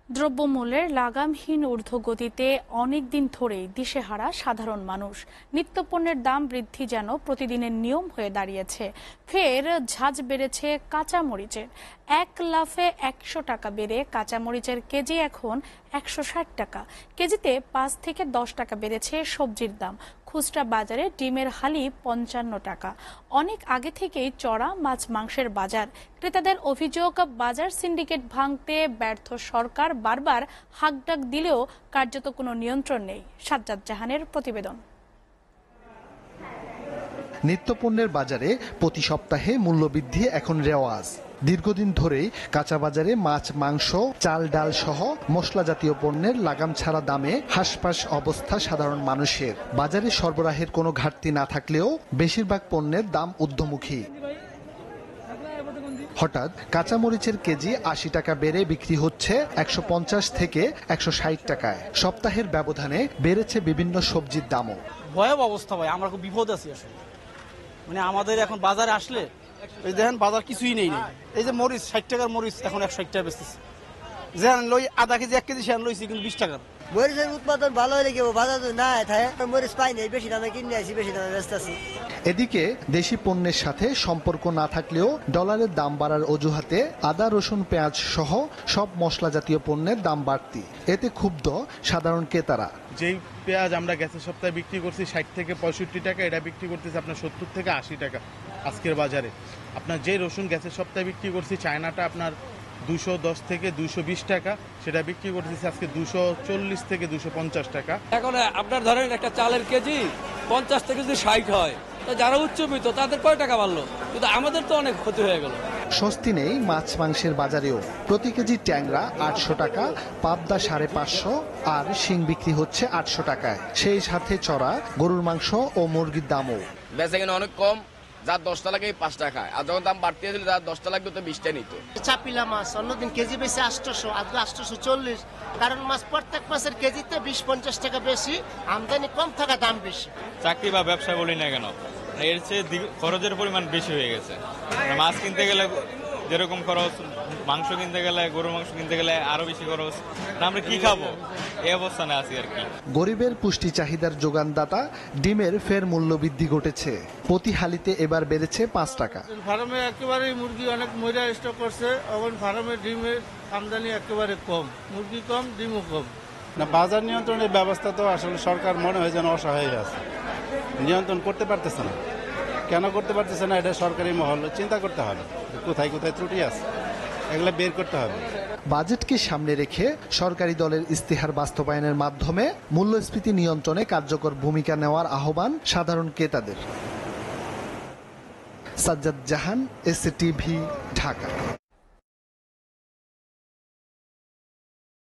দ্রব্যমূল্যের লাগামহীন ঊর্ধ্বগতিতে অনেকদিন ধরেই দিশেহারা সাধারণ মানুষ। নিত্যপণ্যের দাম বৃদ্ধি যেন প্রতিদিনের নিয়ম হয়ে দাঁড়িয়েছে। ফের ঝাঁজ বেড়েছে কাঁচামরিচের। এক লাফে ১০০ টাকা বেড়ে কাঁচামরিচের কেজি এখন ১৬০ টাকা। কেজিতে ৫ থেকে ১০ টাকা বেড়েছে সবজির দাম। খুচরা বাজারে ডিমের হালি ৫৫ টাকা। অনেক আগে থেকেই চড়া মাছ মাংসের বাজার। ক্রেতাদের অভিযোগ, বাজার সিন্ডিকেট ভাঙতে ব্যর্থ সরকার বারবার হাঁকডাক দিলেও কার্যত কোনো নিয়ন্ত্রণ নেই। সাজ্জাদ জাহানের প্রতিবেদন। নিত্যপণ্যের বাজারে প্রতি সপ্তাহে মূল্যবৃদ্ধি এখন রেওয়াজ। দীর্ঘদিন ধরেই কাঁচা বাজারে মাছ, মাংস, চাল, ডাল সহ মশলা জাতীয় পণ্যের লাগাম ছাড়া দামে হাঁসফাঁস অবস্থা সাধারণ মানুষের। বাজারে সরবরাহের কোনো ঘাটতি না থাকলেও বেশিরভাগ পণ্যের দাম ঊর্ধ্বমুখী। হঠাৎ কাঁচামরিচের কেজি ৮০ টাকা বেড়ে বিক্রি হচ্ছে ১৫০ থেকে ১৬০ টাকায়। সপ্তাহের ব্যবধানে বেড়েছে বিভিন্ন সবজির দামও। ভয়াবহ অবস্থা ভাই, আমরা খুব বিপদ আছি আসলে। মানে আমাদের এখন বাজারে আসলে এই দেখেন বাজার কিছুই নেই। এই যে মরিচ ৬০ টাকার মরিচ এখন ১৬০ টাকা বেচতেছে। যে লই আধা কেজি ১ কেজি সে লইছি কিন্তু ২০ টাকার। মরিচের উৎপাদন ভালো হলে কেউ বাজার না থাকে, মরিচ পাই নাই, বেশি দামে কিনে আসি, বেশি দামে বেচতেছি। এদিকে দেশি পণ্যের সাথে সম্পর্ক না থাকলেও ডলারের দাম বাড়ার অজুহাতে আদা, রসুন, পেঁয়াজ সহ সব মশলা জাতীয় পণ্যের দাম বাড়তি। এতে ক্ষুব্ধ সাধারণ ক্রেতারা। যেই পেঁয়াজ আমরা গেছে সপ্তাহে বিক্রি করছি ৬০ থেকে ৬৫ টাকা, এটা বিক্রি করতেছে আপনার ৭০ থেকে ৮০ টাকা আজকের বাজারে। আপনার যে রসুন গেছে সপ্তাহে বিক্রি করছি চায়নাটা আপনার ২১০ থেকে ২২০ টাকা, সেটা বিক্রি করতেছে আজকে ২৪০ থেকে ২৫০ টাকা। এখন আপনার ধরেন একটা চালের কেজি ৫০ থেকে যদি ৬০ হয়, তো যারা উচ্চবিত্ত তাদের কয় টাকা বাড়লো, কিন্তু আমাদের তো অনেক ক্ষতি হয়ে গেল। স্বস্তি নেই মাছ মাংসের বাজারেও। প্রতি কেজি ট্যাংরা ৮০০ টাকা, পাবদা ৫৫০ আর শিং বিক্রি হচ্ছে ৮০০ টাকায়। সেই সাথে চড়া গরুর মাংস ও মুরগির দামও। বেচা কিনা অনেক কম, যার ১০টা লাগে 5 টাকা, আর যখন দাম বাড়তে ছিল যার 10টা লাগবে তো 20টা নিত। চাপিলা মাছ অন্যদিন কেজি বেশি ৮০০, আজকে ৮৪০, কারণ মাছ প্রত্যেক মাছের কেজিতে ২০-৫০ টাকা বেশি, আমদানি কম থাকা দাম বেশি। চাকরি বা ব্যবসা বলি না কেন, এর চেয়ে খরচের পরিমাণ বেশি হয়ে গেছে। মাছ কিনতে গেলে যেরকম খরচ, মাংস কিনতে গেলে, গরুর মাংস কিনতে গেলে আরো বেশি খরচ। আমরা কি খাবো, এই অবস্থানে আছি আর কি। গরিবের পুষ্টি চাহিদার যোগানদাতা ডিমের ফের মূল্য বৃদ্ধি ঘটেছে। প্রতি হালিতে এবার বেড়েছে ৫ টাকা। ফার্মে একেবারে মুরগি অনেক মহিলা স্টক করছে, এখন ফার্মে ডিমের আমদানি একেবারে কম, মুরগি কম, ডিমও কম। না, বাজার নিয়ন্ত্রণের ব্যবস্থা তো আসলে সরকার মনে হয় যেন অসহায় আছে, নিয়ন্ত্রণ করতে পারতেছে না। কেন করতে পারতেছে না, এটা সরকারি মহল চিন্তা করতে হবে, কোথায় কোথায় ত্রুটি আছে এগুলো বের করতে হবে। বাজেটকে সামনে রেখে সরকারি দলের ইস্তেহার বাস্তবায়নের মাধ্যমে মূল্যস্ফীতি নিয়ন্ত্রণে কার্যকর ভূমিকা নেওয়ার আহ্বান সাধারণ ক্রেতাদের। সাজ্জাদ জাহান, এসএ টিভি, ঢাকা।